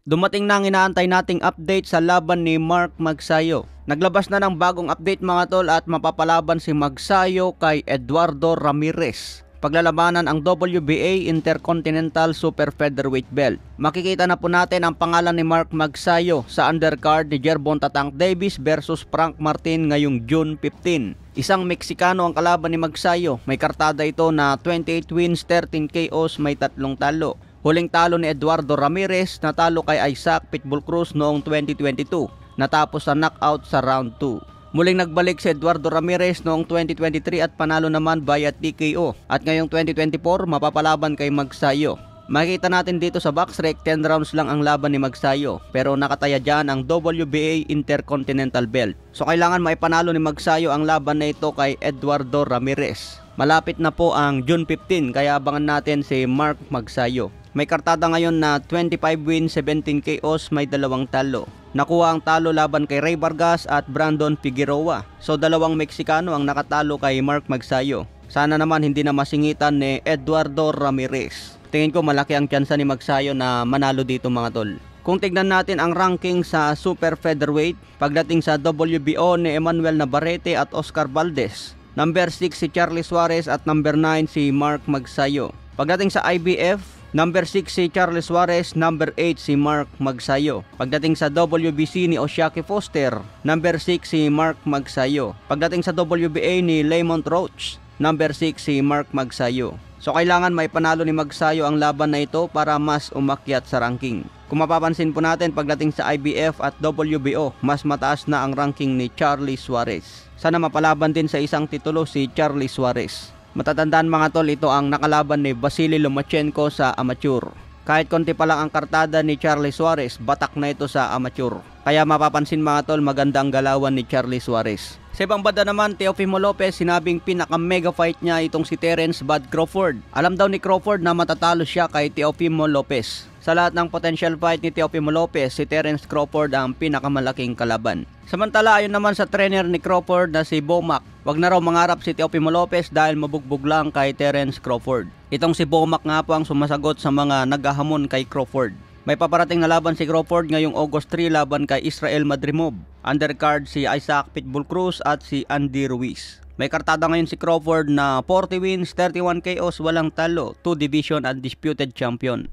Dumating na ang inaantay nating update sa laban ni Mark Magsayo. Naglabas na ng bagong update mga tol at mapapalaban si Magsayo kay Eduardo Ramirez. Paglalabanan ang WBA Intercontinental Super Featherweight Belt. Makikita na po natin ang pangalan ni Mark Magsayo sa undercard ni Gervonta Tank Davis versus Frank Martin ngayong June 15. Isang Meksikano ang kalaban ni Magsayo. May kartada ito na 28 wins, 13 KOs, may 3 talo. Huling talo ni Eduardo Ramirez, natalo kay Isaac Pitbull Cruz noong 2022, natapos sa knockout sa round 2. Muling nagbalik si Eduardo Ramirez noong 2023 at panalo naman via TKO. At ngayong 2024, mapapalaban kay Magsayo. Makikita natin dito sa boxrec, 10 rounds lang ang laban ni Magsayo, pero nakataya dyan ang WBA Intercontinental Belt. So kailangan maipanalo ni Magsayo ang laban na ito kay Eduardo Ramirez. Malapit na po ang June 15, kaya abangan natin si Mark Magsayo. May kartada ngayon na 25 wins, 17 KOs, may 2 talo. Nakuha ang talo laban kay Ray Vargas at Brandon Figueroa. So 2 Meksikano ang nakatalo kay Mark Magsayo. Sana naman hindi na masingitan ni Eduardo Ramirez. Tingin ko malaki ang tsansa ni Magsayo na manalo dito mga tol. Kung tignan natin ang ranking sa Super Featherweight, pagdating sa WBO ni Emmanuel Navarrete at Oscar Valdez. Number 6 si Charlie Suarez at number 9 si Mark Magsayo. Pagdating sa IBF, number 6 si Charles Suarez, number 8 si Mark Magsayo. Pagdating sa WBC ni Oshaky Foster, number 6 si Mark Magsayo. Pagdating sa WBA ni Lamont Roach, number 6 si Mark Magsayo. So kailangan may panalo ni Magsayo ang laban na ito para mas umakyat sa ranking. Kung mapapansin po natin pagdating sa IBF at WBO, mas mataas na ang ranking ni Charlie Suarez. Sana mapalaban din sa isang titulo si Charlie Suarez. Matatandaan mga tol, ito ang nakalaban ni Vasily Lomachenko sa amateur. Kahit konti pa lang ang kartada ni Charlie Suarez, batak na ito sa amateur. Kaya mapapansin mga tol, maganda ang galawan ni Charlie Suarez. Sa ibang banda naman, Teofimo Lopez, sinabing pinaka-mega fight niya itong si Terence Bud Crawford. Alam daw ni Crawford na matatalo siya kay Teofimo Lopez. Sa lahat ng potential fight ni Teofimo Lopez, si Terence Crawford ang pinakamalaking kalaban. Samantala, ayon naman sa trainer ni Crawford na si Bomac, wag na raw mangarap si Teofimo Lopez dahil mabugbog lang kay Terence Crawford. Itong si Bomac nga po ang sumasagot sa mga naghahamon kay Crawford. May paparating na laban si Crawford ngayong August 3 laban kay Israel Madrimov. Undercard si Isaac Pitbull Cruz at si Andy Ruiz. May kartada ngayon si Crawford na 40 wins, 31 KOs, walang talo, 2 division undisputed champion.